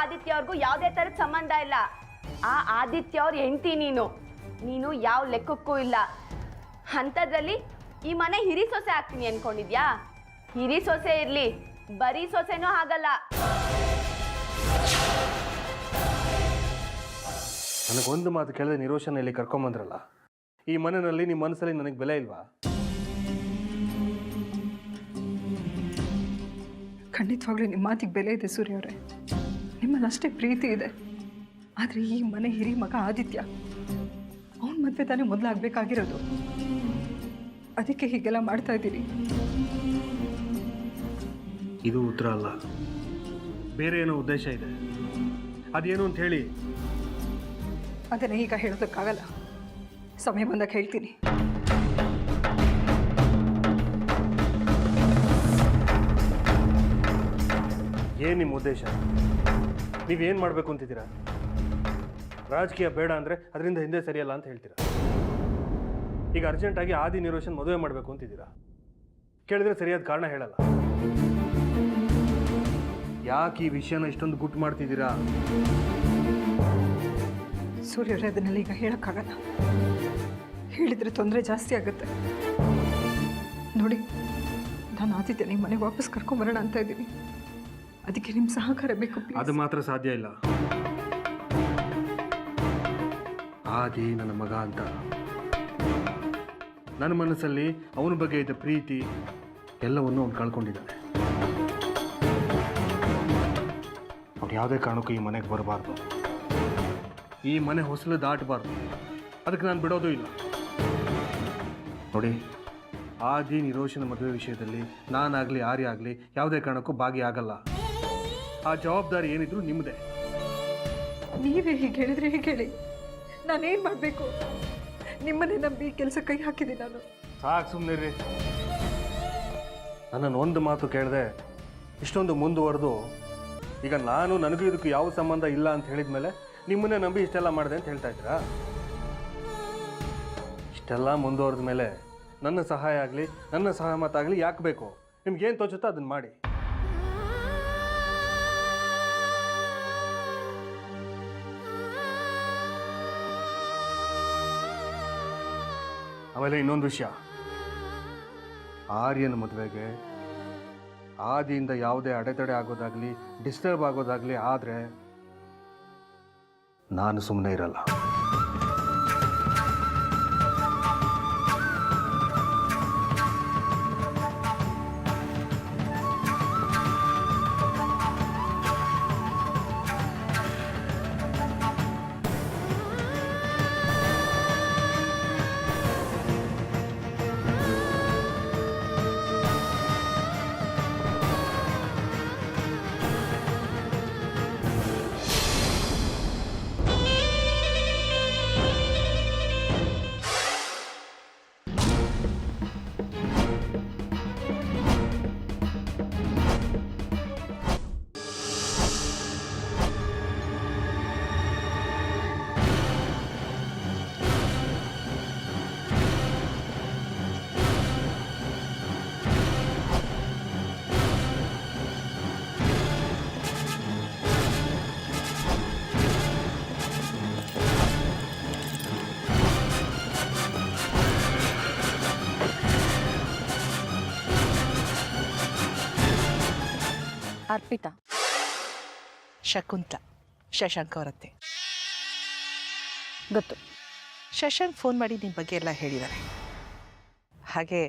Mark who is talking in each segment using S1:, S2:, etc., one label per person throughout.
S1: ಆದಿತ್ಯ ಅವ್ರಿಗೂ ಯಾವುದೇ ಥರದ ಸಂಬಂಧ ಇಲ್ಲ. ಆ ಆದಿತ್ಯ ಅವ್ರ ಹೆಂಡತಿ ನೀನು ಯಾವ ಲೆಕ್ಕಕ್ಕೂ ಇಲ್ಲ. ಅಂಥದ್ರಲ್ಲಿ ಈ ಮನೆ ಹಿರಿ ಸೊಸೆ ಆಗ್ತೀನಿ ಅನ್ಕೊಂಡಿದ್ಯಾ? ಹಿರಿ ಸೊಸೆ ಇರ್ಲಿ, ಬರೀ ಸೊಸೆನೂ ಆಗಲ್ಲ.
S2: ನನಗೊಂದು ಮಾತು ಕೇಳಿದ್ರೆ ನಿರೋಷನ ಇಲ್ಲಿ ಕರ್ಕೊಂಬಂದ್ರಲ್ಲ, ಈ ಮನೆಯಲ್ಲಿ ನಿಮ್ಮ ಮನಸ್ಸಲ್ಲಿ ನನಗೆ ಬೆಲೆ ಇಲ್ವಾ?
S3: ಖಂಡಿತವಾಗ್ಲೂ ನಿಮ್ಮ ಮಾತಿಗೆ ಬೆಲೆ ಇದೆ ಸೂರ್ಯ ಅವರೇ, ನಿಮ್ಮಲ್ಲಿ ಅಷ್ಟೇ ಪ್ರೀತಿ ಇದೆ. ಆದರೆ ಈ ಮನೆ ಹಿರಿ ಮಗ ಆದಿತ್ಯ, ಅವನ ಮದುವೆ ತಾನೇ ಮೊದಲಾಗಬೇಕಾಗಿರೋದು. ಅದಕ್ಕೆ ಹೀಗೆಲ್ಲ ಮಾಡ್ತಾ ಇದ್ದೀರಿ.
S2: ಇದು ಉತ್ತರ ಅಲ್ಲ, ಬೇರೆ ಏನೋ ಉದ್ದೇಶ ಇದೆ. ಅದೇನು ಅಂತ ಹೇಳಿ.
S3: ಅದನ್ನೇ ಈಗ ಹೇಳೋದಕ್ಕಾಗಲ್ಲ, ಸಮಯ ಬಂದಾಗ ಹೇಳ್ತೀನಿ.
S2: ಏನು ನಿಮ್ಮ ಉದ್ದೇಶ? ನೀವೇನು ಮಾಡಬೇಕು ಅಂತಿದ್ದೀರಾ? ರಾಜಕೀಯ ಬೇಡ ಅಂದರೆ ಅದರಿಂದ ಹಿಂದೆ ಸರಿಯಲ್ಲ ಅಂತ ಹೇಳ್ತೀರಾ. ಈಗ ಅರ್ಜೆಂಟಾಗಿ ಆದಿ ನಿರೋಷನ್ ಮದುವೆ ಮಾಡಬೇಕು ಅಂತಿದ್ದೀರಾ. ಕೇಳಿದ್ರೆ ಸರಿಯಾದ ಕಾರಣ ಹೇಳಲ್ಲ. ಯಾಕೆ ಈ ವಿಷಯನ ಇಷ್ಟೊಂದು ಗುಟ್ಟು ಮಾಡ್ತಿದ್ದೀರಾ?
S3: ಸೂರ್ಯರೇ, ಅದನ್ನೆಲ್ಲ ಈಗ ಹೇಳೋಕ್ಕಾಗಲ್ಲ. ಹೇಳಿದರೆ ತೊಂದರೆ ಜಾಸ್ತಿ ಆಗುತ್ತೆ. ನೋಡಿ, ನಾನು ಆದಿತ್ಯ ನಿಮ್ಮ ಮನೆಗೆ ವಾಪಸ್ ಕರ್ಕೊಂಬರೋಣ ಅಂತ ಇದ್ದೀನಿ. ಅದಕ್ಕೆ ನಿಮ್ಮ ಸಹಕಾರ ಬೇಕು.
S2: ಅದು ಮಾತ್ರ ಸಾಧ್ಯ ಇಲ್ಲ. ಆದಿ ನನ್ನ ಮಗ ಅಂತ ನನ್ನ ಮನಸ್ಸಲ್ಲಿ ಅವನ ಬಗ್ಗೆ ಇದ್ದ ಪ್ರೀತಿ ಎಲ್ಲವನ್ನೂ ಅವನು ಕಳ್ಕೊಂಡಿದ್ದಾನೆ. ಅವ್ನು ಯಾವುದೇ ಕಾರಣಕ್ಕೂ ಈ ಮನೆಗೆ ಬರಬಾರ್ದು. ಈ ಮನೆ ಹೊಸಲು ದಾಟಬಾರ್ದು. ಅದಕ್ಕೆ ನಾನು ಬಿಡೋದು ಇಲ್ಲ. ನೋಡಿ, ಆದಿ ನಿರೋಷನ ಮದುವೆ ವಿಷಯದಲ್ಲಿ ನಾನಾಗಲಿ ಆರ್ಯ ಆಗಲಿ ಯಾವುದೇ ಕಾರಣಕ್ಕೂ ಭಾಗಿಯಾಗಲ್ಲ. ಆ ಜವಾಬ್ದಾರಿ ಏನಿದ್ರು ನಿಮ್ಮದೇ.
S3: ನೀವೇ ಹೀಗೆ ಹೇಳಿದ್ರೆ ಹೇಗೆ ಹೇಳಿ? ನಾನೇನು ಮಾಡಬೇಕು? ನಿಮ್ಮನ್ನೇ ನಂಬಿ ಕೆಲಸ ಕೈ ಹಾಕಿದ್ದೀನಿ ನಾನು.
S2: ಸಾಕು, ಸುಮ್ಮನೆ ರೀ. ನನ್ನನ್ನು ಒಂದು ಮಾತು ಕೇಳಿದೆ ಇಷ್ಟೊಂದು ಮುಂದುವರೆದು ಈಗ ನನಗೂ ಇದಕ್ಕೂ ಯಾವ ಸಂಬಂಧ ಇಲ್ಲ ಅಂತ ಹೇಳಿದ ಮೇಲೆ ನಿಮ್ಮನ್ನೇ ನಂಬಿ ಇಷ್ಟೆಲ್ಲ ಮಾಡಿದೆ ಅಂತ ಹೇಳ್ತಾ ಇದ್ದೀರಾ? ಇಷ್ಟೆಲ್ಲ ಮುಂದುವರೆದ ಮೇಲೆ ನನ್ನ ಸಹಾಯ ಆಗಲಿ ನನ್ನ ಸಹಮತ ಆಗಲಿ ಯಾಕೆ ಬೇಕು? ನಿಮ್ಗೇನು ತೋಚುತ್ತೋ ಅದನ್ನು ಮಾಡಿ. ಆಮೇಲೆ ಇನ್ನೊಂದು ವಿಷಯ, ಆರ್ಯನ ಮದುವೆಗೆ ಆದಿಯಿಂದ ಯಾವುದೇ ಅಡೆತಡೆ ಆಗೋದಾಗಲಿ ಡಿಸ್ಟರ್ಬ್ ಆಗೋದಾಗಲಿ ಆದರೆ ನಾನು ಸುಮ್ಮನೆ ಇರಲ್ಲ.
S4: ಅರ್ಪಿತಾ, ಶಕುಂತ, ಶಶಾಂಕ್ ಅವರತ್ತೆ.
S1: ಗೊತ್ತು.
S4: ಶಶಾಂಕ್ ಫೋನ್ ಮಾಡಿ ನಿಮ್ಮ ಬಗ್ಗೆ ಎಲ್ಲ ಹೇಳಿದ್ದಾರೆ. ಹಾಗೆ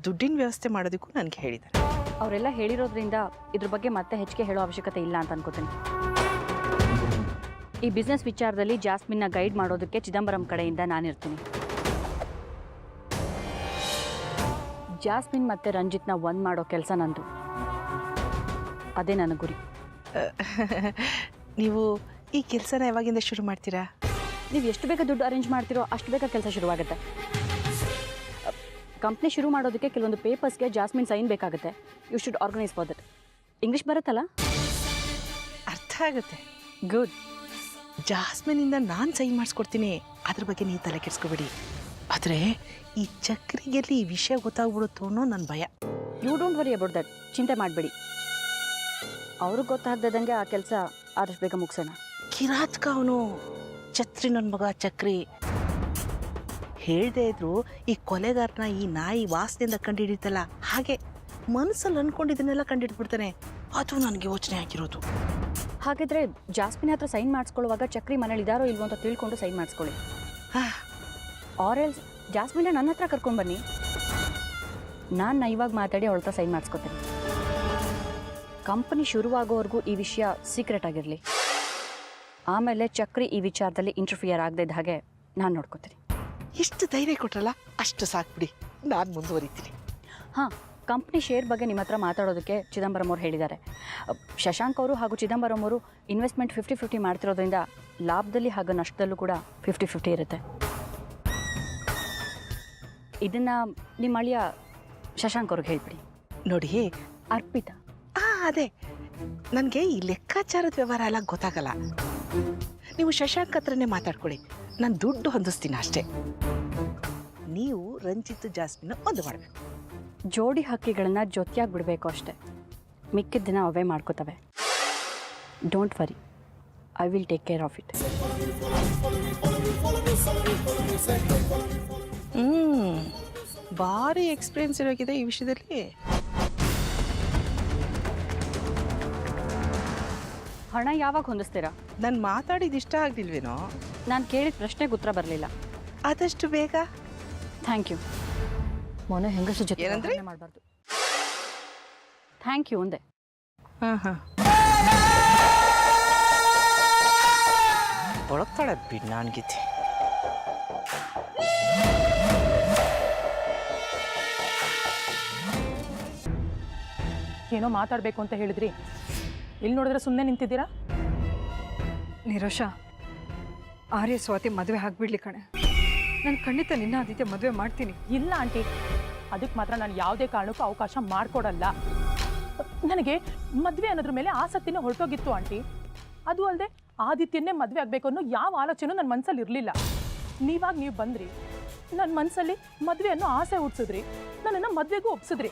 S4: ದುಡ್ಡಿನ ವ್ಯವಸ್ಥೆ ಮಾಡೋದಕ್ಕೂ ನನಗೆ ಹೇಳಿದ್ದಾರೆ.
S1: ಅವರೆಲ್ಲ ಹೇಳಿರೋದ್ರಿಂದ ಇದ್ರ ಬಗ್ಗೆ ಮತ್ತೆ ಹೆಚ್ಚಿಗೆ ಹೇಳೋ ಅವಶ್ಯಕತೆ ಇಲ್ಲ ಅಂತ ಅನ್ಕೋತೀನಿ. ಈ ಬಿಸ್ನೆಸ್ ವಿಚಾರದಲ್ಲಿ ಜಾಸ್ಮಿನ್ನ ಗೈಡ್ ಮಾಡೋದಕ್ಕೆ ಚಿದಂಬರಂ ಕಡೆಯಿಂದ ನಾನಿರ್ತೀನಿ. ಜಾಸ್ಮಿನ್ ಮತ್ತು ರಂಜಿತ್ನ ಒಂದು ಮಾಡೋ ಕೆಲಸ ನಂದು. ಅದೇ ನನ್ನ ಗುರಿ.
S4: ನೀವು ಈ ಕೆಲಸನ ಯಾವಾಗಿಂದ ಶುರು ಮಾಡ್ತೀರಾ?
S1: ನೀವು ಎಷ್ಟು ಬೇಗ ದುಡ್ಡು ಅರೇಂಜ್ ಮಾಡ್ತೀರೋ ಅಷ್ಟು ಬೇಗ ಕೆಲಸ ಶುರುವಾಗುತ್ತೆ. ಕಂಪ್ನಿ ಶುರು ಮಾಡೋದಕ್ಕೆ ಕೆಲವೊಂದು ಪೇಪರ್ಸ್ಗೆ ಜಾಸ್ಮಿನ್ ಸೈನ್ ಬೇಕಾಗುತ್ತೆ. You should organise for that. English ಬರುತ್ತಲ್ಲ?
S4: ಅರ್ಥ ಆಗುತ್ತೆ.
S1: ಗುಡ್.
S4: ಜಾಸ್ಮಿನಿಂದ ನಾನು ಸೈನ್ ಮಾಡಿಸ್ಕೊಡ್ತೀನಿ, ಅದ್ರ ಬಗ್ಗೆ ನೀವು ತಲೆ ಕೆಡಿಸ್ಕೊಬೇಡಿ. ಆದರೆ ಈ ಚಕ್ರಿಗೆಲ್ಲಿ ಈ ವಿಷಯ ಗೊತ್ತಾಗ್ಬಿಡುತ್ತೋ ಅನ್ನೋ ನನ್ನ ಭಯ.
S1: You don't worry about that. ಚಿಂತೆ ಮಾಡಬೇಡಿ. ಅವ್ರಿಗೆ ಗೊತ್ತಾಗ್ದಂಗೆ ಆ ಕೆಲಸ
S5: ಆದಷ್ಟು ಬೇಗ ಮುಗಿಸೋಣ.
S4: ಕಿರಾತಕ ಅವನು, ಛತ್ರಿ ನನ್ನ ಮಗ ಚಕ್ರಿ. ಹೇಳ್ದೇ ಇದ್ರು ಈ ಕೊಲೆಗಾರನ ಈ ನಾಯಿ ವಾಸನೆಯಿಂದ ಕಂಡುಹಿಡಿತಲ್ಲ, ಹಾಗೆ ಮನಸ್ಸಲ್ಲಿ ಅನ್ಕೊಂಡಿದ್ದನ್ನೆಲ್ಲ ಕಂಡುಹಿಡ್ಬಿಡ್ತಾನೆ. ಅದು ನನಗೆ ಯೋಚನೆ ಆಗಿರೋದು.
S5: ಹಾಗಿದ್ರೆ ಜಾಸ್ಮಿನ್ ಹತ್ರ ಸೈನ್ ಮಾಡಿಸ್ಕೊಳ್ಳುವಾಗ ಚಕ್ರಿ ಮನೇಲಿ ಇದಾರೋ ಇಲ್ವೋ ಅಂತ ತಿಳ್ಕೊಂಡು ಸೈನ್ ಮಾಡಿಸ್ಕೊಳ್ಳಿ. ಆರೆಲ್ಸ್ ಜಾಸ್ಮಿನ ನನ್ನ ಹತ್ರ ಕರ್ಕೊಂಡು ಬನ್ನಿ, ನಾನು ಇವಾಗ ಮಾತಾಡಿ ಅವಳ ಹತ್ರ ಸೈನ್ ಮಾಡಿಸ್ಕೊತೇನೆ. ಕಂಪನಿ ಶುರುವಾಗೋವರೆಗೂ ಈ ವಿಷಯ ಸೀಕ್ರೆಟ್ ಆಗಿರಲಿ. ಆಮೇಲೆ ಚಕ್ರಿ ಈ ವಿಚಾರದಲ್ಲಿ ಇಂಟರ್ಫಿಯರ್ ಆಗದೆ ಇದ್ದ ಹಾಗೆ ನಾನು ನೋಡ್ಕೋತೀನಿ.
S4: ಎಷ್ಟು ಧೈರ್ಯ ಕೊಟ್ರಲ್ಲ, ಅಷ್ಟು ಸಾಕ್ಬಿಡಿ, ನಾನು ಮುಂದುವರಿತೀನಿ.
S5: ಹಾಂ, ಕಂಪ್ನಿ ಶೇರ್ ಬಗ್ಗೆ ನಿಮ್ಮ ಹತ್ರ ಮಾತಾಡೋದಕ್ಕೆ ಚಿದಂಬರಂ ಅವರು ಹೇಳಿದ್ದಾರೆ. ಶಶಾಂಕ್ ಅವರು ಹಾಗೂ ಚಿದಂಬರಂ ಅವರು ಇನ್ವೆಸ್ಟ್ಮೆಂಟ್ 50-50 ಮಾಡ್ತಿರೋದ್ರಿಂದ ಲಾಭದಲ್ಲಿ ಹಾಗೂ ನಷ್ಟದಲ್ಲೂ ಕೂಡ 50-50 ಇರುತ್ತೆ. ಇದನ್ನು ನಿಮ್ಮ ಅಳಿಯ ಶಶಾಂಕ್ ಅವ್ರಿಗೆ ಹೇಳ್ಬಿಡಿ.
S4: ನೋಡಿ
S5: ಅರ್ಪಿತಾ,
S4: ಅದೇ ನನಗೆ ಈ ಲೆಕ್ಕಾಚಾರದ ವ್ಯವಹಾರ ಎಲ್ಲ ಗೊತ್ತಾಗಲ್ಲ. ನೀವು ಶಶಾಂಕ್ ಹತ್ರನೇ ಮಾತಾಡ್ಕೊಳ್ಳಿ, ನಾನು ದುಡ್ಡು ಹೊಂದಿಸ್ತೀನಿ ಅಷ್ಟೇ. ನೀವು ರಂಜಿತ್ ಜಾಸ್ಮಿನ ಒಂದು ಮಾಡಬೇಕು.
S5: ಜೋಡಿ ಹಕ್ಕಿಗಳನ್ನು ಜೊತೆಯಾಗಿ ಬಿಡಬೇಕು ಅಷ್ಟೆ, ಮಿಕ್ಕಿದ ದಿನ ಅವೇ ಮಾಡ್ಕೋತವೆ. Don't worry, I will take care of it.
S4: ಭಾರಿ ಎಕ್ಸ್ಪೀರಿಯನ್ಸ್ ಇರೋಗಿದೆ ಈ ವಿಷಯದಲ್ಲಿ.
S5: ಹಣ ಯಾವಾಗ ಹೊಂದಿಸ್ತೀರಾ?
S4: ನಾನು ಮಾತಾಡಿದ ಇಷ್ಟ ಆಗಲಿಲ್ವೇನೋ?
S5: ನಾನು ಕೇಳಿದ ಪ್ರಶ್ನೆಗೆ ಉತ್ತರ ಬರಲಿಲ್ಲ.
S4: ಆದಷ್ಟು ಬೇಗ.
S5: Thank you. ಮೊನ್ನೆ ಹೆಂಗಸು ಜೊತೆ
S4: ಏನಂದ್ರೆ
S5: ಮಾಡಬಾರ್ದು. ಥ್ಯಾಂಕ್ ಯು ಒಂದೇ.
S4: ಒಳಗ್ತಾಳೆ ಬಿನ್ನಾನ್ಗಿದ್ದೆ.
S6: ಏನೋ ಮಾತಾಡಬೇಕು ಅಂತ ಹೇಳಿದ್ರಿ, ಇಲ್ಲಿ ನೋಡಿದ್ರೆ ಸುಮ್ಮನೆ ನಿಂತಿದ್ದೀರಾ?
S3: ನಿರೋಷ, ಆರ್ಯ ಸ್ವಾತಿ ಮದುವೆ ಆಗ್ಬಿಡ್ಲಿ ಕಣೆ. ನಾನು ಖಂಡಿತ ನಿನ್ನ ಆದಿತ್ಯ ಮದುವೆ ಮಾಡ್ತೀನಿ.
S6: ಇಲ್ಲ ಆಂಟಿ, ಅದಕ್ಕೆ ಮಾತ್ರ ನಾನು ಯಾವುದೇ ಕಾರಣಕ್ಕೂ ಅವಕಾಶ ಮಾಡಿಕೊಡಲ್ಲ. ನನಗೆ ಮದುವೆ ಅನ್ನೋದ್ರ ಮೇಲೆ ಆಸಕ್ತಿನೇ ಹೊರಟೋಗಿತ್ತು ಆಂಟಿ. ಅದು ಅಲ್ಲದೆ ಆದಿತ್ಯನ್ನೇ ಮದುವೆ ಆಗಬೇಕು ಅನ್ನೋ ಯಾವ ಆಲೋಚನೆ ನನ್ನ ಮನಸ್ಸಲ್ಲಿ ಇರಲಿಲ್ಲ. ನೀವಾಗ ನೀವು ಬಂದ್ರಿ, ನನ್ನ ಮನಸ್ಸಲ್ಲಿ ಮದುವೆ ಅನ್ನೋ ಆಸೆ ಹುಟ್ಟಿಸಿದ್ರಿ, ನನ್ನನ್ನು ಮದುವೆಗೂ ಒಪ್ಸಿದ್ರಿ.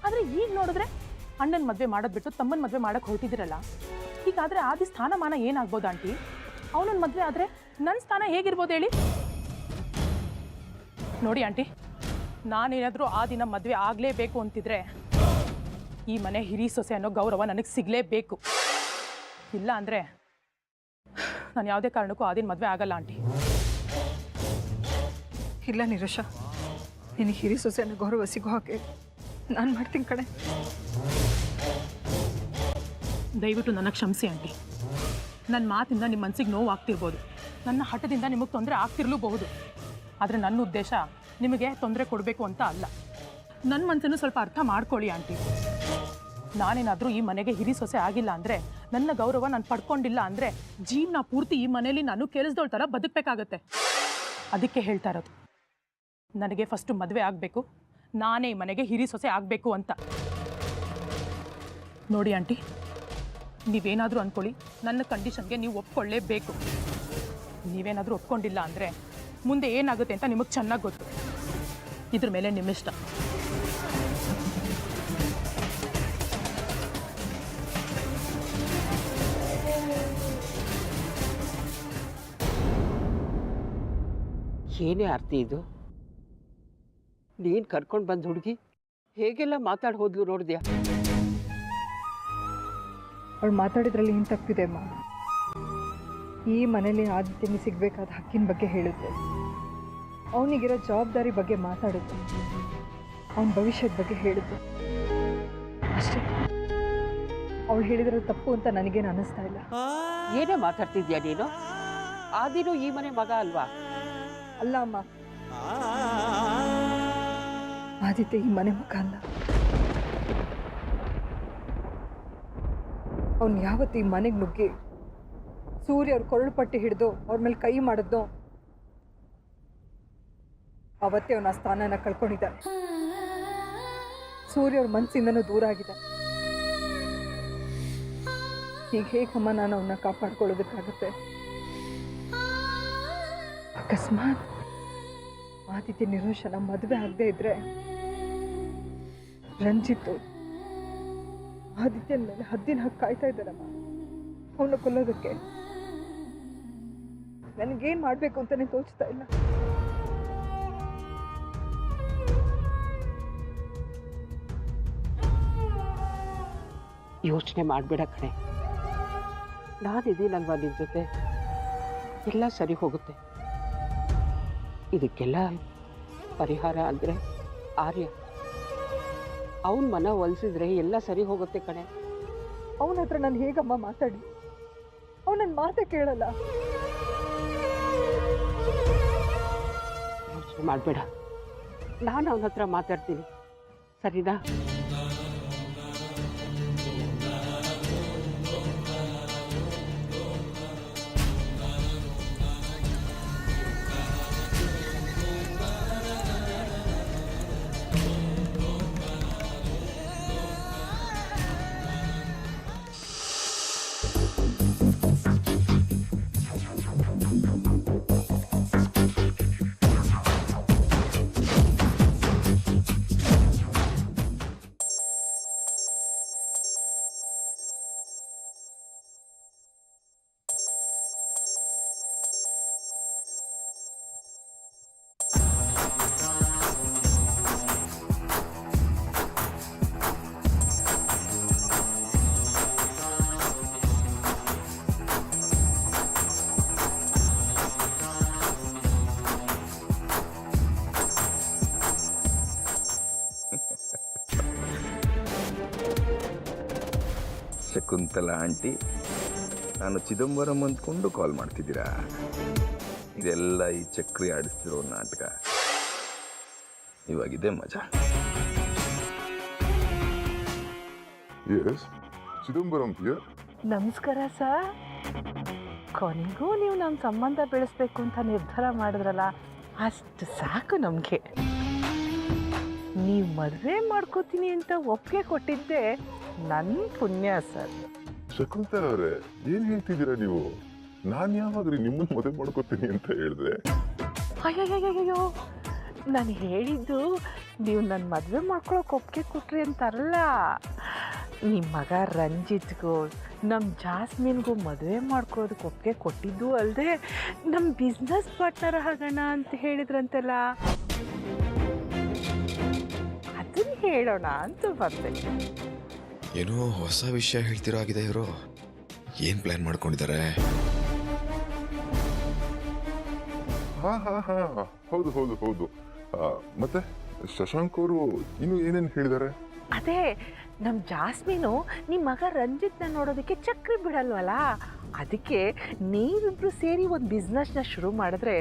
S6: ಆದರೆ ಈಗ ನೋಡಿದ್ರೆ ಅಣ್ಣನ ಮದುವೆ ಮಾಡೋದು ಬಿಟ್ಟು ತಮ್ಮನ ಮದುವೆ ಮಾಡೋಕ್ಕೆ ಹೊರಟಿದ್ದೀರಲ್ಲ. ಹೀಗಾದರೆ ಆದಿ ಸ್ಥಾನಮಾನ ಏನಾಗ್ಬೋದು ಆಂಟಿ? ಅವನನ್ನ ಮದುವೆ ಆದರೆ ನನ್ನ ಸ್ಥಾನ ಹೇಗಿರ್ಬೋದು ಹೇಳಿ? ನೋಡಿ ಆಂಟಿ, ನಾನೇನಾದರೂ ಆ ದಿನ ಮದುವೆ ಆಗಲೇಬೇಕು ಅಂತಿದ್ರೆ ಈ ಮನೆ ಹಿರಿ ಸೊಸೆ ಅನ್ನೋ ಗೌರವ ನನಗೆ ಸಿಗಲೇಬೇಕು. ಇಲ್ಲ ಅಂದರೆ ನಾನು ಯಾವುದೇ ಕಾರಣಕ್ಕೂ ಆ ದಿನ ಮದುವೆ ಆಗಲ್ಲ ಆಂಟಿ.
S3: ಇಲ್ಲ ನಿರೋಷ, ನಿನಗೆ ಹಿರಿ ಸೊಸೆ ಅನ್ನೋ ಗೌರವ ಸಿಗೋ ಹಾಗೆ ನಾನು ಮಾಡ್ತೀನಿ ಕಣೆ.
S6: ದಯವಿಟ್ಟು ನನಗೆ ಕ್ಷಮಿಸಿ ಆಂಟಿ. ನನ್ನ ಮಾತಿಂದ ನಿಮ್ಮ ಮನಸ್ಸಿಗೆ ನೋವು ಆಗ್ತಿರ್ಬೋದು, ನನ್ನ ಹಠದಿಂದ ನಿಮಗೆ ತೊಂದರೆ ಆಗ್ತಿರ್ಲೂಬಹುದು. ಆದರೆ ನನ್ನ ಉದ್ದೇಶ ನಿಮಗೆ ತೊಂದರೆ ಕೊಡಬೇಕು ಅಂತ ಅಲ್ಲ. ನನ್ನ ಮನಸ್ಸನ್ನು ಸ್ವಲ್ಪ ಅರ್ಥ ಮಾಡ್ಕೊಳ್ಳಿ ಆಂಟಿ. ನಾನೇನಾದರೂ ಈ ಮನೆಗೆ ಹಿರಿ ಸೊಸೆ ಆಗಿಲ್ಲ ಅಂದರೆ, ನನ್ನ ಗೌರವ ನಾನು ಪಡ್ಕೊಂಡಿಲ್ಲ ಅಂದರೆ, ಜೀವನ ಪೂರ್ತಿ ಈ ಮನೆಯಲ್ಲಿ ನಾನು ಕೇಳಿಸ್ದೋಳ್ ಥರ ಬದುಕಬೇಕಾಗತ್ತೆ. ಅದಕ್ಕೆ ಹೇಳ್ತಾ ಇರೋದು, ನನಗೆ ಫಸ್ಟು ಮದುವೆ ಆಗಬೇಕು, ನಾನೇ ಈ ಮನೆಗೆ ಹಿರಿ ಸೊಸೆ ಆಗಬೇಕು ಅಂತ. ನೋಡಿ ಆಂಟಿ, ನೀವೇನಾದರೂ ಅಂದ್ಕೊಳ್ಳಿ, ನನ್ನ ಕಂಡೀಷನ್ಗೆ ನೀವು ಒಪ್ಕೊಳ್ಳೇಬೇಕು. ನೀವೇನಾದರೂ ಒಪ್ಕೊಂಡಿಲ್ಲ ಅಂದರೆ ಮುಂದೆ ಏನಾಗುತ್ತೆ ಅಂತ ನಿಮಗೆ ಚೆನ್ನಾಗಿ ಗೊತ್ತು. ಇದ್ರ ಮೇಲೆ ನಿಮ್ಮಿಷ್ಟ.
S7: ಏನೇ ಆರ್ತಿ ಇದು? ನೀನು ಕರ್ಕೊಂಡು ಬಂದ ಹುಡುಗಿ ಹೇಗೆಲ್ಲ ಮಾತಾಡಿ ಹೋದ್ಲು ನೋಡಿದ್ಯಾ?
S3: ಅವಳು ಮಾತಾಡಿದ್ರಲ್ಲಿ ಏನು ತಪ್ಪಿದೆ ಅಮ್ಮ? ಈ ಮನೇಲಿ ಆದಿತ್ಯನಿಗೆ ಸಿಗಬೇಕಾದ ಹಕ್ಕಿನ ಬಗ್ಗೆ ಹೇಳಿದ್ದೆ, ಅವನಿಗಿರೋ ಜವಾಬ್ದಾರಿ ಬಗ್ಗೆ ಮಾತಾಡಿದ್ದೆ, ಅವನ ಭವಿಷ್ಯದ ಬಗ್ಗೆ ಹೇಳಿದ್ದೆ ಅಷ್ಟೇ. ಅವಳು ಹೇಳಿದ್ರೆ ತಪ್ಪು ಅಂತ ನನಗೇನು ಅನ್ನಿಸ್ತಾ ಇಲ್ಲ.
S7: ಏನೇ ಮಾತಾಡ್ತಿದ್ಯಾ ನೀನು? ಆದಿನೂ ಈ ಮನೆ ಮಗ ಅಲ್ವಾ?
S3: ಅಲ್ಲ ಅಮ್ಮ, ಆದಿತ್ಯ ಈ ಮನೆ ಮಗ ಅಲ್ಲ. ಅವನು ಯಾವತ್ತು ಈ ಮನೆಗೆ ನುಗ್ಗಿ ಸೂರ್ಯ ಅವ್ರ ಕೊರಳು ಪಟ್ಟಿ ಹಿಡಿದು ಅವ್ರ ಮೇಲೆ ಕೈ ಮಾಡಿದ್ನೋ ಅವತ್ತೇ ಅವನ ಆ ಸ್ಥಾನನ ಕಳ್ಕೊಂಡಿದ್ದಾನೆ. ಸೂರ್ಯ ಅವ್ರ ಮನಸ್ಸಿಂದನೂ ದೂರ ಆಗಿದ್ದಾನೆ. ಈಗ ಹೇಗಮ್ಮ ನಾನು ಅವನ್ನ ಕಾಪಾಡ್ಕೊಳ್ಳೋದಕ್ಕಾಗುತ್ತೆ? ಅಕಸ್ಮಾತ್ ಆದಿತ್ಯ ನಿರೋಷನ ಮದುವೆ ಆಗದೆ ಇದ್ರೆ ರಂಜಿತ್ತು ಆದಿತ್ಯನ ಮೇಲೆ ಹದ್ದಿನ ಹಕ್ಕು ಕಾಯ್ತಾ ಇದ್ದಾರಮ್ಮ. ಅವನ್ನ ಕೊಲ್ಲೋದಕ್ಕೆ ನನಗೇನು ಮಾಡಬೇಕು ಅಂತಲೇ ತೋಚ್ತಾ ಇಲ್ಲ.
S7: ಯೋಚನೆ ಮಾಡಬೇಡ ಕಣೆ, ನಾನಿದ್ದೀನಲ್ವಾ ನಿನ್ನ ಜೊತೆ, ಎಲ್ಲ ಸರಿ ಹೋಗುತ್ತೆ. ಇದಕ್ಕೆಲ್ಲ ಪರಿಹಾರ ಅಂದರೆ ಆರ್ಯ. ಅವನ ಮನ ಒಲಿಸಿದ್ರೆ ಎಲ್ಲ ಸರಿ ಹೋಗುತ್ತೆ ಕಣೆ.
S3: ಅವನ ಹತ್ರ ನಾನು ಹೇಗಮ್ಮ ಮಾತಾಡಿ? ಅವನು ನನ್ನ ಮಾತೇ ಕೇಳಲ್ಲ.
S7: ಯೋಚನೆ ಮಾಡಬೇಡ, ನಾನು ಅವನ ಹತ್ರ ಮಾತಾಡ್ತೀನಿ, ಸರಿನಾ?
S8: ಶಕುಂತಲಾ ಆಂಟಿ, ನಾನು ಚಿದಂಬರಂ ಅಂದ್ಕೊಂಡು ಕಾಲ್ ಮಾಡ್ತಿದ್ದೀರಾ? ಇದೆಲ್ಲ ಈ ಚಕ್ರಿ ಆಡಿಸ್ತಿರೋ ನಾಟಕ. ಇವಾಗಿದೆ ಮಜಾ.
S9: Yes, Chidambaram here.
S4: ನಮಸ್ಕಾರ ಸರ್. ಕೊನೆಗೂ ನೀವು ನಮ್ಮ ಸಂಬಂಧ ಬೆಳೆಸ್ಬೇಕು ಅಂತ ನಿರ್ಧಾರ ಮಾಡಿದ್ರಲ್ಲ, ಅಷ್ಟು ಸಾಕು ನಮಗೆ. ನೀವು ಮದುವೆ ಮಾಡ್ಕೋತೀನಿ ಅಂತ ಒಪ್ಪಿಗೆ ಕೊಟ್ಟಿದ್ದೆ ನನ್ನ ಪುಣ್ಯ ಸರ್.
S9: ಶಕುಂತಲಾ ಅವರೇ, ಏನ್ ಹೇಳ್ತಿದ್ದೀರಾ ನೀವು? ನಾನು ಯಾವಾಗ್ರಿ ನಿಮ್ಮನ್ನ ಮದುವೆ ಮಾಡ್ಕೋತೀನಿ ಅಂತ ಹೇಳಿದೆ?
S4: ಅಯ್ಯಯ್ಯಯ್ಯೋ, ನಾನು ಹೇಳಿದ್ದು ನೀವು ನನ್ನ ಮದುವೆ ಮಾಡ್ಕೊಳಕ್ಕೆ ಒಪ್ಪಿಗೆ ಕೊಟ್ರಿ ಅಂತಾರಲ್ಲ. ನಿಮ್ಮ ಮಗ ರಂಜಿತ್ಗೂ ನಮ್ಮ ಜಾಸ್ಮಿನ್ಗೂ ಮದುವೆ ಮಾಡ್ಕೊಳ್ಳೋದಕ್ಕೆ ಒಪ್ಪಿಗೆ ಕೊಟ್ಟಿದ್ದು ಅಲ್ಲದೆ ನಮ್ಮ ಬಿಸ್ನೆಸ್ ಪಾರ್ಟ್ನರ್ ಆಗೋಣ ಅಂತ ಹೇಳಿದ್ರಂತೆಲ್ಲ, ಅದನ್ನ ಹೇಳೋಣ ಅಂತ ಬಂದೆ.
S10: ಏನೋ ಹೊಸ ವಿಷಯ ಹೇಳ್ತಿರೋ ಆಗಿದೆ. ಇವರು ಏನ್ ಪ್ಲಾನ್ ಮಾಡ್ಕೊಂಡಿದ್ದಾರೆ?
S9: ಹಾ ಹಾ ಹಾ, ಹೌದು ಹೌದು ಹೌದು. ಮತ್ತೆ ಶಶಾಂಕ್ ಅವರು ಇನ್ನು ಏನೇನು ಹೇಳಿದ್ದಾರೆ?
S4: ಅದೇ ನಮ್ಮ ಜಾಸ್ಮಿನು ನಿಮ್ಮ ಮಗ ರಂಜಿತ್ನ ನೋಡೋದಕ್ಕೆ ಚಕ್ರಿ ಬಿಡಲ್ವಲ್ಲ, ಅದಕ್ಕೆ ನೀವಿಬ್ರು ಸೇರಿ ಒಂದು ಬಿಸ್ನೆಸ್ನ ಶುರು ಮಾಡಿದ್ರೆ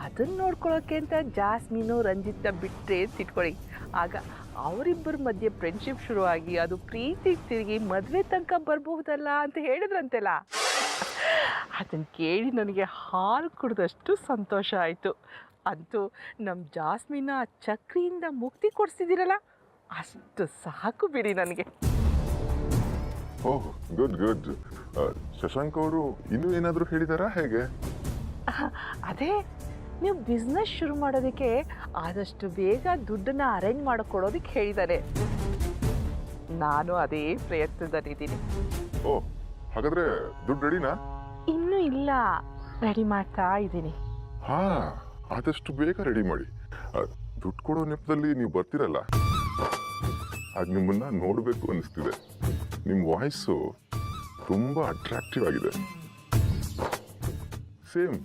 S4: ಅದನ್ನ ನೋಡ್ಕೊಳ್ಳೋಕೆ ಅಂತ ಜಾಸ್ಮಿನು ರಂಜಿತ್ನ ಬಿಟ್ಟರೆ ಅಂತ ಇಟ್ಕೊಳ್ಳಿ. ಆಗ ಅವರಿಬ್ಬರ ಮಧ್ಯೆ ಫ್ರೆಂಡ್ಶಿಪ್ ಶುರುವಾಗಿ ಅದು ಪ್ರೀತಿಗೆ ತಿರುಗಿ ಮದುವೆ ತನಕ ಬರಬಹುದಲ್ಲ ಅಂತ ಹೇಳಿದ್ರಂತೆಲ್ಲ. ಅದನ್ನು ಕೇಳಿ ನನಗೆ ಹಾಲು ಕುಡಿದಷ್ಟು ಸಂತೋಷ ಆಯಿತು. ಅಂತೂ ನಮ್ಮ ಜಾಸ್ಮಿನ ಚಕ್ರಿಯಿಂದ ಮುಕ್ತಿ ಕೊಡಿಸಿದ್ದೀರಲ್ಲ, ಅಷ್ಟು ಸಾಕು ಬಿಡಿ ನನಗೆ.
S9: ಓಹ್, ಗುಡ್ ಗುಡ್. ಶಶಾಂಕ್ ಅವರು ಇನ್ನೂ ಏನಾದರೂ ಹೇಳಿದಾರಾ ಹೇಗೆ?
S4: ಅದೇ ನೀವು ಬಿಸ್ನೆಸ್ ಶುರು ಮಾಡೋದಕ್ಕೆ ಆದಷ್ಟು ಬೇಗ ದುಡ್ಡನ್ನು ಅರೇಂಜ್ ಮಾಡಿಕೊಡೋದಕ್ಕೆ ಹೇಳಿದ್ದಾರೆ. ನಾನು ಅದೇ ಪ್ರಯತ್ನದಲ್ಲಿದ್ದೀನಿ.
S9: ಓ, ಹಾಗಾದ್ರೆ ದುಡ್ಡು ರೆಡಿನಾ?
S4: ಇನ್ನೂ ಇಲ್ಲ, ರೆಡಿ ಮಾಡ್ತಾ ಇದ್ದೀನಿ.
S9: ಹಾ, ಆದಷ್ಟು ಬೇಗ ರೆಡಿ ಮಾಡಿ. ದುಡ್ಡು ಕೊಡೋ ನೆಪದಲ್ಲಿ ನೀವು ಬರ್ತಿರಲ್ಲ, ಆಗ ನಿಮ್ಮನ್ನ ನೋಡಬೇಕು ಅನಿಸ್ತಿದೆ. ನಿಮ್ಮ ವಾಯ್ಸು ತುಂಬ ಅಟ್ರಾಕ್ಟಿವ್ ಆಗಿದೆ. ಸೇಮ್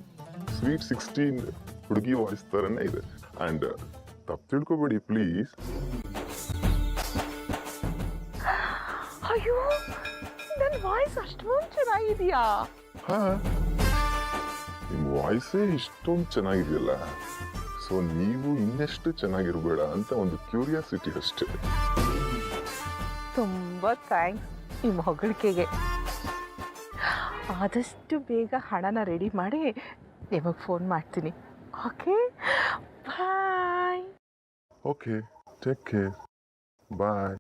S9: ಸ್ವೀಟ್ 16 ಹುಡುಗಿ ವಾಯ್ಸ್ ಥರನೇ ಇದೆ. ಆ್ಯಂಡ್ ತಪ್ಪು ತಿಳ್ಕೊಬೇಡಿ ಪ್ಲೀಸ್.
S4: ಅಯ್ಯೋ, ನನ್ನ ವಾಯ್ಸ್ ಅಷ್ಟೊಂದು ಚೆನ್ನಾಗಿದೆಯಾ?
S9: ಹಾ, ನಿಮ್ಮ ವಾಯ್ಸೇ ಇಷ್ಟೊಂದು ಚೆನ್ನಾಗಿದೆಯಲ್ಲ, ಸೊ ನೀವು ಇನ್ನೆಷ್ಟು ಚೆನ್ನಾಗಿರ್ಬೇಡ ಅಂತ ಒಂದು ಕ್ಯೂರಿಯಾಸಿಟಿ ಅಷ್ಟೇ.
S4: ತುಂಬ ಥ್ಯಾಂಕ್ಸ್ ನಿಮ್ಮ ಹೊಗಳಿಕೆಗೆ. ಆದಷ್ಟು ಬೇಗ ಹಣನ ರೆಡಿ ಮಾಡಿ ನಿಮಗೆ ಫೋನ್ ಮಾಡ್ತೀನಿ. ಓಕೆ, ಬಾಯ್.
S9: ಓಕೆ, ಟೇಕ್ ಕೇರ್, ಬಾಯ್.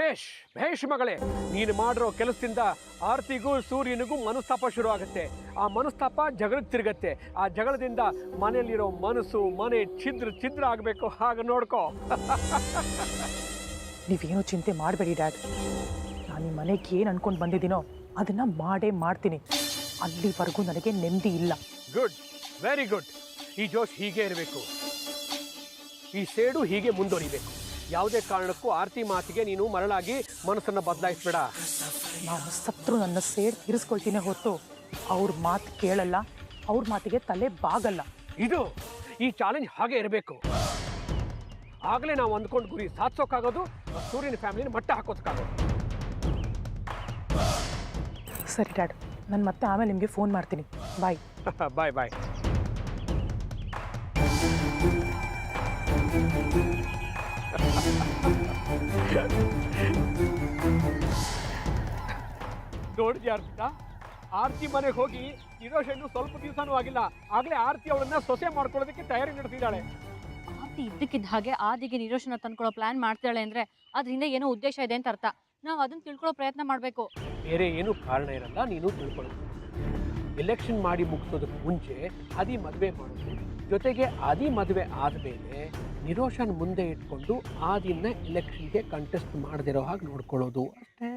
S11: ಭೇಷ್ ಭೇಷ್ ಮಗಳೇ, ನೀನು ಮಾಡಿರೋ ಕೆಲಸದಿಂದ ಆರ್ತಿಗೂ ಸೂರ್ಯನಿಗೂ ಮನಸ್ತಾಪ ಶುರು ಆಗುತ್ತೆ. ಆ ಮನಸ್ತಾಪ ಜಗಳಕ್ಕೆ ತಿರುಗತ್ತೆ. ಆ ಜಗಳದಿಂದ ಮನೆಯಲ್ಲಿರೋ ಮನಸ್ಸು ಮನೆ ಛಿದ್ರ ಆಗಬೇಕು. ಹಾಗೆ ನೋಡ್ಕೋ.
S6: ನೀವೇನು ಚಿಂತೆ ಮಾಡಬೇಡಿ ಡ್ಯಾಡ್. ನಾನು ಈ ಮನೆಗೆ ಏನು ಅನ್ಕೊಂಡು ಬಂದಿದ್ದೀನೋ ಅದನ್ನು ಮಾಡೇ ಮಾಡ್ತೀನಿ. ಅಲ್ಲಿವರೆಗೂ ನನಗೆ ನೆಮ್ಮದಿ ಇಲ್ಲ.
S11: Good, very good. ಈ ಜೋಶ್ ಹೀಗೆ ಇರಬೇಕು, ಈ ಸೇಡು ಹೀಗೆ ಮುಂದುವರಿಬೇಕು. ಯಾವುದೇ ಕಾರಣಕ್ಕೂ ಆರ್ತಿ ಮಾತಿಗೆ ನೀನು ಮರಳಾಗಿ ಮನಸ್ಸನ್ನು ಬದಲಾಯಿಸ್ಬೇಡ.
S6: ನಾನು ಸತ್ರು ನನ್ನ ಸೇಡ್ ತೀರಿಸ್ಕೊಳ್ತೀನಿ ಹೊತ್ತು ಅವ್ರ ಮಾತು ಕೇಳಲ್ಲ, ಅವ್ರ ಮಾತಿಗೆ ತಲೆ ಬಾಗಲ್ಲ.
S11: ಈ ಚಾಲೆಂಜ್ ಹಾಗೆ ಇರಬೇಕು. ಆಗಲೇ ನಾವು ಅಂದ್ಕೊಂಡು ಗುರಿ ಸಾಧಿಸೋಕ್ಕಾಗೋದು, ಸೂರ್ಯನ ಫ್ಯಾಮಿಲಿನ ಮಟ್ಟ ಹಾಕೋದಕ್ಕಾಗೋದು.
S6: ಸರಿ ಡ್ಯಾಡ್, ನಾನು ಮತ್ತೆ ಆಮೇಲೆ ನಿಮಗೆ ಫೋನ್ ಮಾಡ್ತೀನಿ. ಬಾಯ್.
S11: ಬಾಯ್ ಬಾಯ್. ನೋಡಿದ್ಯಾ ಅರ್ಪಿತಾ, ಆರ್ತಿ ಮನೆಗೆ ಹೋಗಿ ನಿರೋಷ ಇನ್ನು ಸ್ವಲ್ಪ ದಿವಸನೂ ಆಗಿಲ್ಲ, ಆಗಲೇ ಆರ್ತಿ ಅವಳನ್ನ ಸೊಸೆ ಮಾಡ್ಕೊಳ್ಳೋದಕ್ಕೆ ತಯಾರಿ ನಡೆಸಿದ್ದಾಳೆ.
S5: ಆರ್ತಿ ಇದ್ದಕ್ಕಿದ್ದ ಹಾಗೆ ಆದಿಗೆ ನಿರೋಷನ ತಂದ್ಕೊಳ್ಳೋ ಪ್ಲಾನ್ ಮಾಡ್ತಾಳೆ ಅಂದ್ರೆ ಅದರಿಂದ ಏನೋ ಉದ್ದೇಶ ಇದೆ ಅಂತ ಅರ್ಥ. ನಾವು ಅದನ್ನ ತಿಳ್ಕೊಳ್ಳೋ ಪ್ರಯತ್ನ ಮಾಡಬೇಕು.
S11: ಬೇರೆ ಏನು ಕಾರಣ ಇರಲ್ಲ, ನೀನು ತಿಳ್ಕೊಳ್ಳೋದು. ಎಲೆಕ್ಷನ್ ಮಾಡಿ ಮುಗಿಸೋದಕ್ಕೆ ಮುಂಚೆ ಆದಿ ಮದುವೆ ಮಾಡೋದು, ಜೊತೆಗೆ ಆದಿ ಮದುವೆ ಆದಮೇಲೆ ನಿರೋಷನ್ ಮುಂದೆ ಇಟ್ಕೊಂಡು ಆದಿನ ಎಲೆಕ್ಷನ್ಗೆ ಕಂಟೆಸ್ಟ್ ಮಾಡದಿರೋ ಹಾಗೆ ನೋಡ್ಕೊಳ್ಳೋದು ಅಷ್ಟೇ.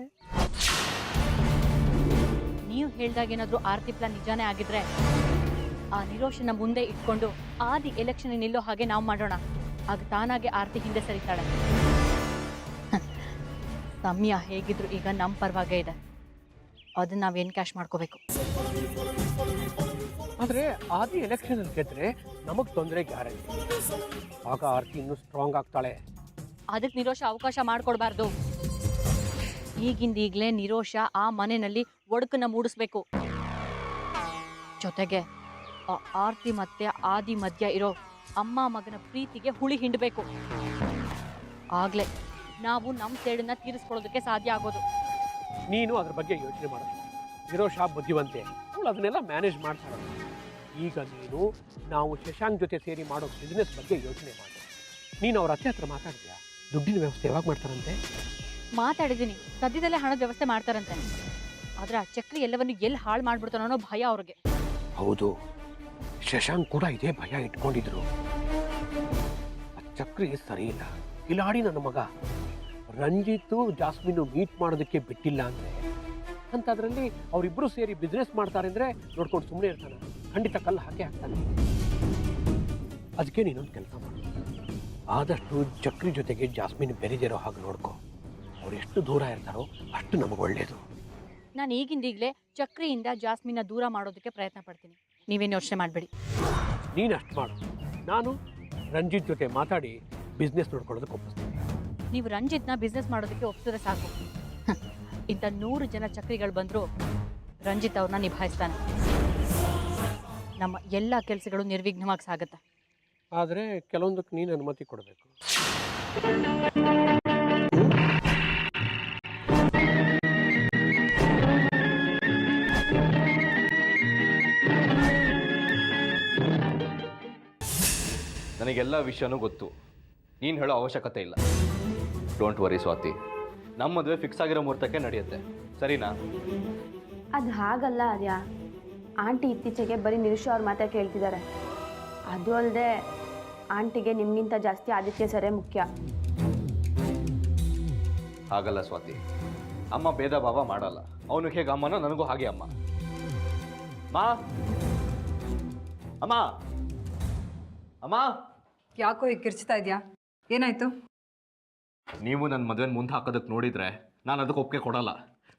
S5: ನೀವು ಹೇಳ್ದಾಗ ಏನಾದರೂ ಆರ್ತಿ ಪ್ಲಾನ್ ನಿಜಾನೇ ಆಗಿದ್ರೆ ಆ ನಿರೋಷನ ಮುಂದೆ ಇಟ್ಕೊಂಡು ಆದಿ ಎಲೆಕ್ಷನ್ ನಿಲ್ಲೋ ಹಾಗೆ ನಾವು ಮಾಡೋಣ. ಆಗ ತಾನಾಗೆ ಆರ್ತಿ ಹಿಂದೆ ಸರಿತಾಳೆ. ಸಮಯ ಹೇಗಿದ್ರು ಈಗ ನಮ್ಮ ಪರವಾಗೇ ಇದೆ. ಅದನ್ನ ನಾವೇನು ಕ್ಯಾಶ್ ಮಾಡ್ಕೋಬೇಕು.
S11: ಆದರೆ ಆದಿ ಎಲೆಕ್ಷನ್ ಗೆದ್ರೆ ನಮಗೆ ತೊಂದರೆ ಗ್ಯಾರಂಟಿ. ಆಗ ಆರ್ತಿ ಇನ್ನೂ ಸ್ಟ್ರಾಂಗ್ ಆಗ್ತಾಳೆ.
S5: ಅದಕ್ಕೆ ನಿರೋಷ ಅವಕಾಶ ಮಾಡಿಕೊಡ್ಬಾರ್ದು. ಈಗಿಂದೀಗಲೇ ನಿರೋಷ ಆ ಮನೆಯಲ್ಲಿ ಒಡಕನ್ನ ಮೂಡಿಸ್ಬೇಕು. ಜೊತೆಗೆ ಆ ಆರ್ತಿ ಮತ್ತೆ ಆದಿ ಮಧ್ಯ ಇರೋ ಅಮ್ಮ ಮಗನ ಪ್ರೀತಿಗೆ ಹುಳಿ ಹಿಂಡಬೇಕು. ಆಗ್ಲೇ ನಾವು ನಮ್ಮ ಸೇಡನ್ನ ತೀರಿಸ್ಕೊಳ್ಳೋದಕ್ಕೆ ಸಾಧ್ಯ ಆಗೋದು.
S11: ನೀನು ಅದ್ರ ಬಗ್ಗೆ ಯೋಚನೆ ಮಾಡೋದು. ನಿರೋಷ ಬುದ್ಧಿವಂತೆ, ಅವಳು ಅದನ್ನೆಲ್ಲ ಮ್ಯಾನೇಜ್ ಮಾಡ್ತಾಳೆ. ಈಗ ನೀನು ನಾವು ಶಶಾಂಕ್ ಜೊತೆ ಸೇರಿ ಮಾಡೋ ಬಿಸ್ನೆಸ್ ಬಗ್ಗೆ ಯೋಚನೆ ಮಾಡಿ. ನೀನು ಅವ್ರ ಅತ್ತೆ ಹತ್ರ ಮಾತಾಡ್ತೀಯಾ? ದುಡ್ಡಿನ ವ್ಯವಸ್ಥೆ ಯಾವಾಗ ಮಾಡ್ತಾರಂತೆ?
S5: ಮಾತಾಡಿದ್ದೀನಿ, ಸದ್ಯದಲ್ಲೇ ಹಣದ ವ್ಯವಸ್ಥೆ ಮಾಡ್ತಾರಂತೆ. ಆದ್ರೆ ಆ ಚಕ್ರಿ ಎಲ್ಲವನ್ನು ಎಲ್ಲಿ ಹಾಳು ಮಾಡ್ಬಿಡ್ತಾನೋ ಅನ್ನೋ ಭಯ ಅವ್ರಿಗೆ.
S11: ಹೌದು, ಶಶಾಂಕ್ ಕೂಡ ಇದೇ ಭಯ ಇಟ್ಕೊಂಡಿದ್ರು. ಆ ಚಕ್ರಿ ಸರಿ ಇಲ್ಲ. ಕಿಲಾಡಿ ನನ್ನ ಮಗ ರಂಜಿತ್ತು ಜಾಸ್ಮಿನ್ ಮೀಟ್ ಮಾಡೋದಕ್ಕೆ ಬಿಟ್ಟಿಲ್ಲ ಅಂದ್ರೆ ಅಂತದ್ರಲ್ಲಿ ಅವರಿಬ್ರು ಸೇರಿ ಬಿಸ್ನೆಸ್ ಮಾಡ್ತಾರೆ ಅಂದ್ರೆ ನೋಡ್ಕೊಂಡು ಸುಮ್ಮನೆ ಇರ್ತಾನೆ? ಖಂಡಿತ ಕಲ್ಲು ಹಾಕೇ ಹಾಕ್ತಾನೆ. ಅದಕ್ಕೆ ನೀನೊಂದು ಕೆಲಸ ಮಾಡು, ಆದಷ್ಟು ಚಕ್ರಿ ಜೊತೆಗೆ ಜಾಸ್ಮಿನ್ ಬೆರೆದಿರೋ ಹಾಗೆ ನೋಡ್ಕೊ. ಅವ್ರು ಎಷ್ಟು ದೂರ ಇರ್ತಾರೋ ಅಷ್ಟು ನಮಗೆ ಒಳ್ಳೇದು.
S5: ನಾನು ಈಗಿಂದೀಗಲೇ ಚಕ್ರಿಯಿಂದ ಜಾಸ್ಮಿನ್ನ ದೂರ ಮಾಡೋದಕ್ಕೆ ಪ್ರಯತ್ನ ಪಡ್ತೀನಿ. ನೀವೇನು ಯೋಚನೆ ಮಾಡಬೇಡಿ.
S11: ನೀನು ಅಷ್ಟು ಮಾಡು, ನಾನು ರಂಜಿತ್ ಜೊತೆ ಮಾತಾಡಿ ಬಿಸ್ನೆಸ್ ನೋಡ್ಕೊಳ್ಳೋದಕ್ಕೆ ಒಪ್ಪಿಸ್ತೀನಿ.
S5: ನೀವು ರಂಜಿತ್ನ ಬಿಸ್ನೆಸ್ ಮಾಡೋದಕ್ಕೆ ಒಪ್ಸಿದ್ರೆ ಸಾಕು. ಇಂಥ 100 ಜನ ಚಕ್ರಿಗಳು ಬಂದರೂ ರಂಜಿತ್ ಅವ್ರನ್ನ ನಿಭಾಯಿಸ್ತಾನೆ. ನಮ್ಮ ಎಲ್ಲ ಕೆಲಸಗಳು ನಿರ್ವಿಘ್ನವಾಗಿ ಸಾಗುತ್ತೆ.
S11: ಆದರೆ ಕೆಲವೊಂದಕ್ಕೆ ನೀನು ಅನುಮತಿ ಕೊಡಬೇಕು.
S12: ನನಗೆಲ್ಲ ವಿಷಯನೂ ಗೊತ್ತು, ನೀನು ಹೇಳೋ ಅವಶ್ಯಕತೆ ಇಲ್ಲ. ಡೋಂಟ್ ವರಿ ಸ್ವಾತಿ, ನಮ್ಮ ಮದುವೆ ಫಿಕ್ಸ್ ಆಗಿರೋ ಮುಹೂರ್ತಕ್ಕೆ ನಡೆಯುತ್ತೆ, ಸರಿನಾ?
S1: ಅದು ಹಾಗಲ್ಲ ಆರ್ಯ. ಆಂಟಿ ಇತ್ತೀಚೆಗೆ ಬರೀ ನಿರೀಶ ಅವ್ರ ಮಾತೇ ಕೇಳ್ತಿದ್ದಾರೆ. ಅದು ಅಲ್ಲದೆ ಆಂಟಿಗೆ ನಿಮಗಿಂತ ಜಾಸ್ತಿ ಆದಿತ್ಯ ಸರೇ ಮುಖ್ಯ.
S12: ಹಾಗಲ್ಲ ಸ್ವಾತಿ, ಅಮ್ಮ ಭೇದ ಭಾವ ಮಾಡಲ್ಲ. ಅವನು ಹೇಗೆ ಅಮ್ಮನೋ ನನಗೂ ಹಾಗೆ ಅಮ್ಮ. ಮಾ, ಅಮ್ಮ, ಅಮ್ಮ.
S3: ಯಾಕೋ ಈಗ ಕಿರ್ಚ್ತಾ ಇದೆಯಾ? ಏನಾಯ್ತು?
S12: ನೀವು ನನ್ನ ಮದುವೆನ ಮುಂದೆ ಹಾಕೋದಕ್ಕೆ ನೋಡಿದ್ರೆ ನಾನು ಅದಕ್ಕೆ ಒಪ್ಪಿಗೆ ಕೊಡಲ್ಲ.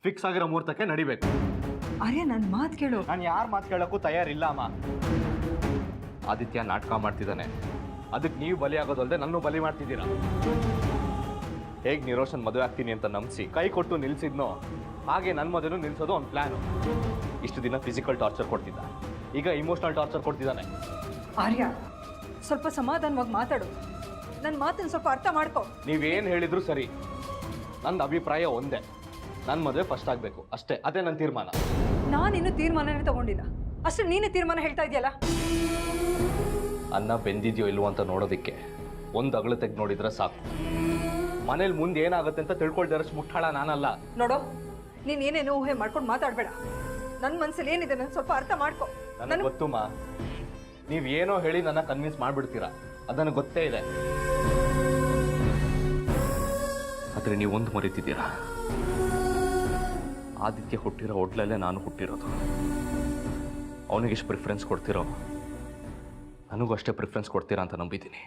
S12: ಫಿಕ್ಸ್ ಆಗಿರೋ ಮುಹೂರ್ತಕ್ಕೆ ನಡಿಬೇಕು.
S3: ಅರೆ ನನ್ನ ಮಾತು ಕೇಳು.
S12: ನಾನು ಯಾರ ಮಾತು ಕೇಳೋಕ್ಕೂ ತಯಾರಿಲ್ಲ ಅಮ್ಮ. ಆದಿತ್ಯ ನಾಟಕ ಮಾಡ್ತಿದ್ದಾನೆ, ಅದಕ್ಕೆ ನೀವು ಬಲಿ ಆಗೋದಲ್ಲದೆ ನನ್ನೂ ಬಲಿ ಮಾಡ್ತಿದ್ದೀರಾ. ಹೇಗೆ ನಿರೋಷನ್ ಮದುವೆ ಆಗ್ತೀನಿ ಅಂತ ನಂಬಿಸಿ ಕೈ ಕೊಟ್ಟು ನಿಲ್ಸಿದ್ನೋ ಹಾಗೆ ನನ್ನ ಮದುವೆನೂ ನಿಲ್ಸೋದು ಒಂದು ಪ್ಲ್ಯಾನು. ಇಷ್ಟು ದಿನ ಫಿಸಿಕಲ್ ಟಾರ್ಚರ್ ಕೊಡ್ತಿದ್ದ, ಈಗ ಇಮೋಷ್ನಲ್ ಟಾರ್ಚರ್ ಕೊಡ್ತಿದ್ದಾನೆ.
S3: ಆರ್ಯ, ಸ್ವಲ್ಪ ಸಮಾಧಾನವಾಗಿ ಮಾತಾಡು. ನನ್ನ ಮಾತನ್ನು ಸ್ವಲ್ಪ ಅರ್ಥ ಮಾಡ್ಕೊ.
S12: ನೀವೇನು ಹೇಳಿದ್ರು ಸರಿ, ನನ್ನ ಅಭಿಪ್ರಾಯ ಒಂದೇ, ನನ್ನ ಮದುವೆ ಫಸ್ಟ್ ಆಗಬೇಕು ಅಷ್ಟೇ. ಅದೇ ನನ್ನ ತೀರ್ಮಾನ.
S3: ನಾನಿನ್ನೂ ತೀರ್ಮಾನನೇ ತಗೊಂಡಿಲ್ಲ, ಅಷ್ಟೇ ನೀನೇ ತೀರ್ಮಾನ ಹೇಳ್ತಾ ಇದೆಯಲ್ಲ.
S12: ಅನ್ನ ಬೆಂದಿದೆಯೋ ಇಲ್ವೋ ಅಂತ ನೋಡೋದಕ್ಕೆ ಒಂದು ಅಗಳು ತೆಗೆದು ನೋಡಿದ್ರೆ ಸಾಕು. ಮನೇಲಿ ಮುಂದೆ ಏನಾಗುತ್ತೆ ಅಂತ ತಿಳ್ಕೊಳ್ದಿರಷ್ಟು ಮುಟ್ಟಾಳ ನಾನಲ್ಲ.
S3: ನೋಡೋ, ನೀನು ಏನೇನೋ ಊಹೆ ಮಾಡ್ಕೊಂಡು ಮಾತಾಡಬೇಡ. ನನ್ನ ಮನಸ್ಸಲ್ಲಿ ಏನಿದೆ ನಾನು ಸ್ವಲ್ಪ ಅರ್ಥ ಮಾಡ್ಕೊ.
S12: ನನಗೆ ಗೊತ್ತು ಮಾ, ನೀವು ಏನೋ ಹೇಳಿ ನನ್ನ ಕನ್ವಿನ್ಸ್ ಮಾಡಿಬಿಡ್ತೀರಾ, ಅದನ್ನು ಗೊತ್ತೇ ಇದೆ. ಆದರೆ ನೀವು ಒಂದು ಮರೀತಿದ್ದೀರಾ, ಆದಿತ್ಯ ಹುಟ್ಟಿರೋ ಒಡ್ಲಲ್ಲೇ ನಾನು ಹುಟ್ಟಿರೋದು. ಅವನಿಗೆಷ್ಟು ಪ್ರಿಫರೆನ್ಸ್ ಕೊಡ್ತಿರೋ ನನಗೂ ಅಷ್ಟೇ ಪ್ರಿಫರೆನ್ಸ್ ಕೊಡ್ತೀರಾ ಅಂತ ನಂಬಿದ್ದೀನಿ.